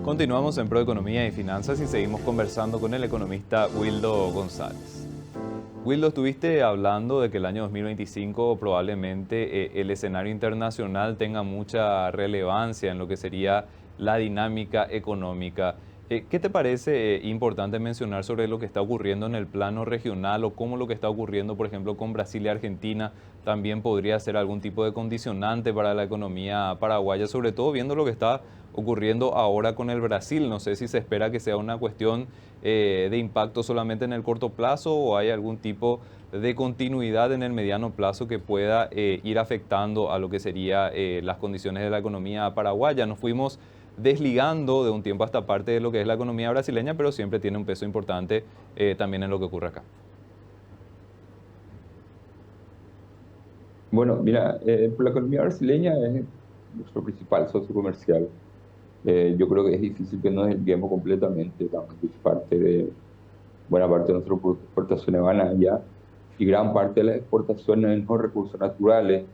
Continuamos en Proeconomía y Finanzas y seguimos conversando con el economista Wildo González. Wildo, estuviste hablando de que el año 2025 probablemente el escenario internacional tenga mucha relevancia en lo que sería la dinámica económica. ¿Qué te parece importante mencionar sobre lo que está ocurriendo en el plano regional o cómo lo que está ocurriendo, por ejemplo, con Brasil y Argentina también podría ser algún tipo de condicionante para la economía paraguaya, sobre todo viendo lo que está ocurriendo ahora con el Brasil? No sé si se espera que sea una cuestión de impacto solamente en el corto plazo o hay algún tipo de continuidad en el mediano plazo que pueda ir afectando a lo que sería las condiciones de la economía paraguaya. Nos fuimos desligando de un tiempo a esta parte de lo que es la economía brasileña, pero siempre tiene un peso importante también en lo que ocurre acá. Bueno, mira, la economía brasileña es nuestro principal socio comercial. Yo creo que es difícil que nos desviemos completamente. La mayor parte de, buena parte de nuestras exportaciones van allá y gran parte de las exportaciones en los recursos naturales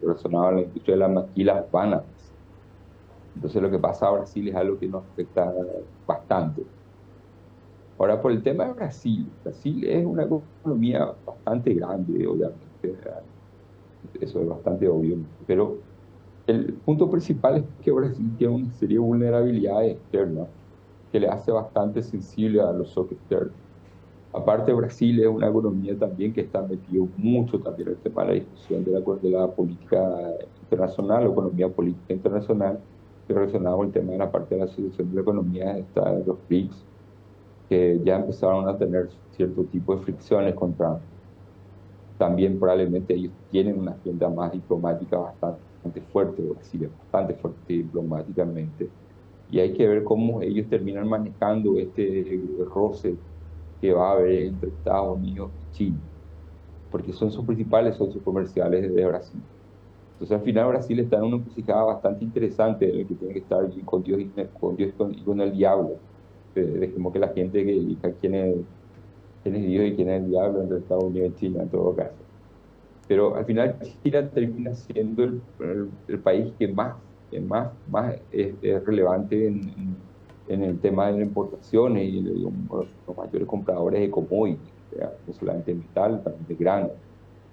relacionados a la industria de las maquilas van a Brasil. Entonces lo que pasa a Brasil es algo que nos afecta bastante. Ahora, por el tema de Brasil, Brasil es una economía bastante grande, obviamente, eso es bastante obvio, pero el punto principal es que Brasil tiene una serie de vulnerabilidades externas que le hace bastante sensible a los shocks externos. Aparte, Brasil es una economía también que está metido mucho también en el tema de la discusión de la política internacional, o economía política internacional, que relacionado con el tema de la parte de la asociación de la economía está los BRICS, que ya empezaron a tener cierto tipo de fricciones con Trump. También probablemente ellos tienen una agenda más diplomática bastante fuerte, Brasil es bastante fuerte diplomáticamente, y hay que ver cómo ellos terminan manejando este roce que va a haber entre Estados Unidos y China, porque son sus principales socios comerciales de Brasil. Entonces, al final, Brasil está en una encrucijada bastante interesante en el que tiene que estar bien con Dios y con el diablo. Dejemos que la gente que elija quién es Dios y quién es el diablo entre Estados Unidos y China, en todo caso. Pero al final China termina siendo el país más es relevante en el tema de las importaciones y digamos, los mayores compradores de commodities, ¿verdad? No solamente de metal, también de grano.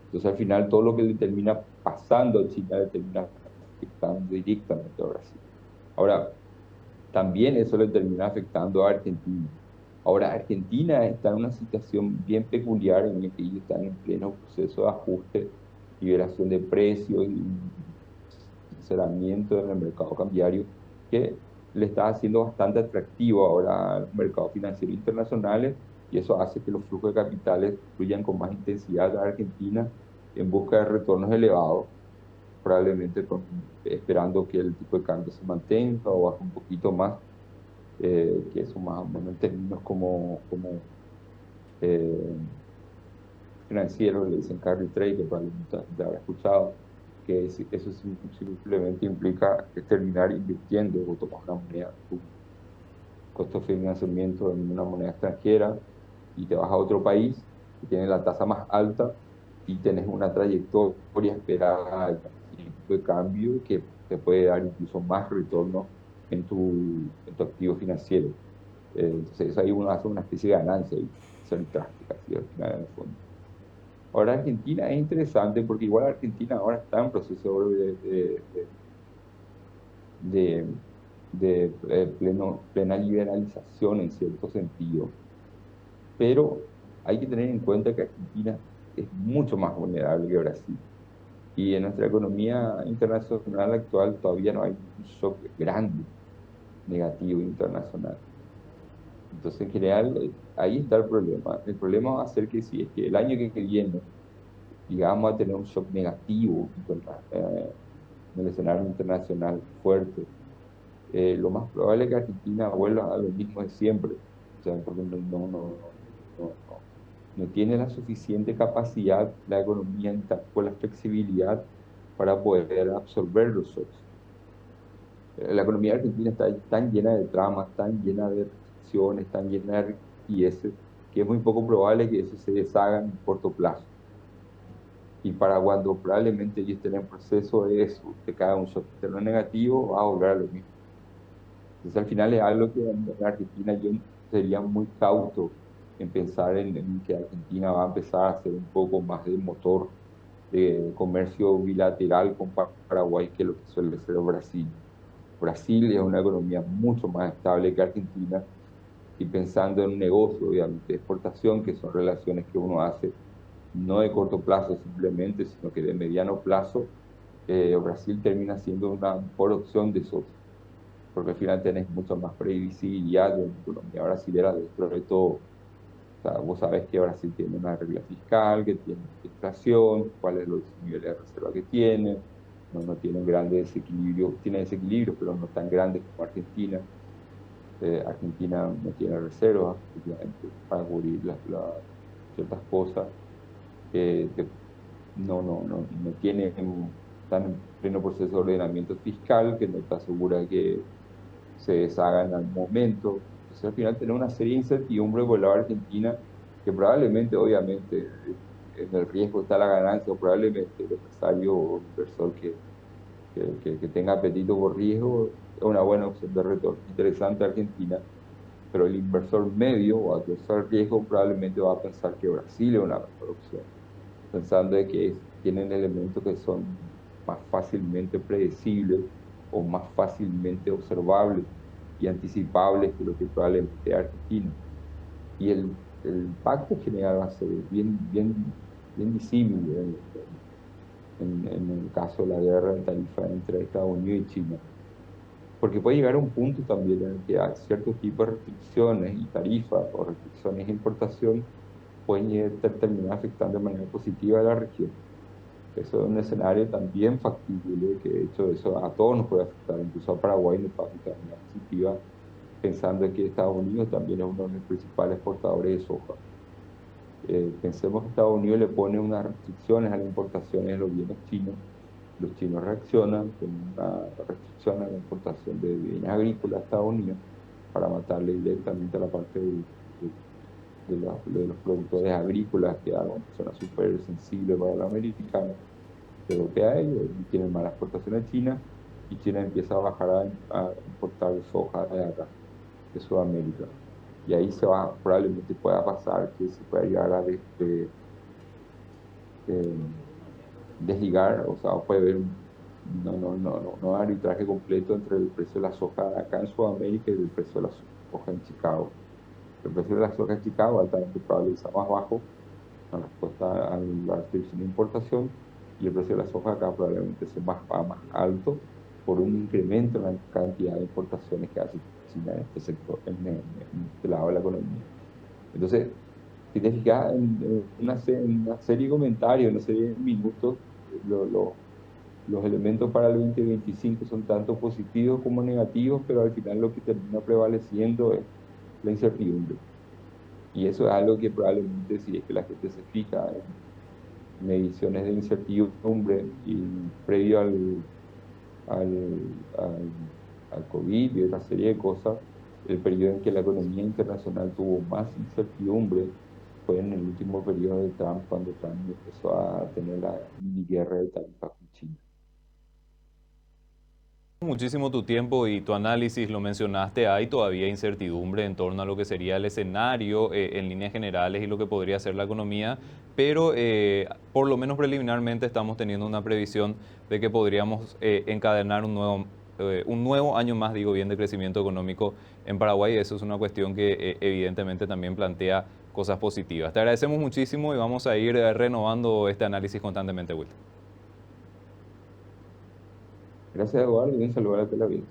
Entonces al final todo lo que le termina pasando a China le termina afectando directamente a Brasil. Ahora, también eso le termina afectando a Argentina. Ahora, Argentina está en una situación bien peculiar en la que ellos están en pleno proceso de ajuste, liberación de precios y sinceramiento en el mercado cambiario que le está haciendo bastante atractivo ahora a los mercados financieros internacionales, y eso hace que los flujos de capitales fluyan con más intensidad a Argentina en busca de retornos elevados, probablemente esperando que el tipo de cambio se mantenga o baje un poquito más, que eso más o menos en términos como eh, financieros le dicen carry trade, que probablemente te habrá escuchado, que eso simplemente implica terminar invirtiendo o tomar una moneda, tu costo de financiamiento en una moneda extranjera, y te vas a otro país que tiene la tasa más alta y tenés una trayectoria esperada de tipo de cambio que te puede dar incluso más retorno en tu activo financiero. Entonces ahí uno hace una especie de ganancia y ser drástica, así al final en el fondo. Ahora Argentina es interesante porque igual Argentina ahora está en proceso de, plena liberalización en cierto sentido, pero hay que tener en cuenta que Argentina es mucho más vulnerable que Brasil. Y en nuestra economía internacional actual todavía no hay un shock grande negativo internacional. Entonces, en general, ahí está el problema. El problema va a ser que si es que el año que viene llegamos a tener un shock negativo en el escenario internacional fuerte, lo más probable es que Argentina vuelva a lo mismo de siempre. O sea, porque no tiene la suficiente capacidad, la economía ni tampoco la flexibilidad para poder absorber los shocks. La economía argentina está tan llena de tramas, tan llena de restricciones, tan llena de riquezas, que es muy poco probable que eso se deshaga en corto plazo. Y para cuando probablemente ellos estén en proceso de eso, te cae un shock externo negativo, va a volver a lo mismo. Entonces al final es algo que en Argentina yo sería muy cauto en pensar en que Argentina va a empezar a ser un poco más de motor de comercio bilateral con Paraguay que lo que suele ser Brasil. Brasil es una economía mucho más estable que Argentina y pensando en un negocio, obviamente, de exportación, que son relaciones que uno hace no de corto plazo simplemente, sino que de mediano plazo, Brasil termina siendo una mejor opción de socio, porque al final tenés mucha más previsibilidad de una economía brasilera dentro de todo. O sea, vos sabés que Brasil tiene una regla fiscal, que tiene inflación, cuáles son los niveles de reserva que tiene, no tienen grandes desequilibrios, tiene desequilibrios, pero no tan grandes como Argentina. Argentina no tiene reservas, efectivamente, para cubrir ciertas cosas. Que no tiene tan en pleno proceso de ordenamiento fiscal, que no está segura de que se deshagan al momento. Entonces, al final, tener una serie de incertidumbre por la Argentina, que probablemente, obviamente, en el riesgo está la ganancia, o probablemente el empresario o inversor que tenga apetito por riesgo es una buena opción de retorno. Interesante Argentina, pero el inversor medio o adverso al riesgo probablemente va a pensar que Brasil es una mejor opción, pensando de que tienen elementos que son más fácilmente predecibles o más fácilmente observables y anticipables que lo que probablemente es Argentina. Y el impacto general va a ser bien visible en el caso de la guerra de tarifa entre Estados Unidos y China. Porque puede llegar a un punto también en el que hay ciertos tipos de restricciones y tarifas o restricciones de importación pueden terminar afectando de manera positiva a la región. Eso es un escenario también factible, que de hecho eso a todos nos puede afectar, incluso a Paraguay nos puede afectar de manera positiva, pensando que Estados Unidos también es uno de los principales exportadores de soja. Pensemos que Estados Unidos le pone unas restricciones a las importaciones de los bienes chinos, los chinos reaccionan con una restricción a la importación de bienes agrícolas a Estados Unidos para matarle directamente a la parte de los productores agrícolas, que es una zona súper sensible para los americanos. Se golpea a ellos y tienen malas exportaciones a China, y China empieza a bajar a importar soja de acá, de Sudamérica. Y ahí probablemente pueda pasar que se pueda llegar a de- desligar, o sea, puede haber no arbitraje completo entre el precio de la soja acá en Sudamérica y el precio de la soja en Chicago. El precio de la soja en Chicago altamente probable está más bajo en respuesta a la restricción de importación, y el precio de la soja acá probablemente sea más alto por un incremento en la cantidad de importaciones que hace China en este sector, en este lado de la economía. Entonces, si te fijas en una serie de comentarios, en una serie de minutos, lo- lo- los elementos para el 2025 son tanto positivos como negativos, pero al final lo que termina prevaleciendo es la incertidumbre. Y eso es algo que probablemente, si es que la gente se fija en mediciones de incertidumbre y previo al, al COVID y otra serie de cosas, el periodo en que la economía internacional tuvo más incertidumbre fue en el último periodo de Trump, cuando Trump empezó a tener la mini guerra de tarifas con China. Muchísimo tu tiempo y tu análisis, lo mencionaste, hay todavía incertidumbre en torno a lo que sería el escenario en líneas generales y lo que podría ser la economía, pero por lo menos preliminarmente estamos teniendo una previsión de que podríamos encadenar un nuevo año más, digo bien, de crecimiento económico en Paraguay. Eso es una cuestión que evidentemente también plantea cosas positivas. Te agradecemos muchísimo y vamos a ir renovando este análisis constantemente, Will. Gracias, Eduardo, y un saludo a la Tel Aviv.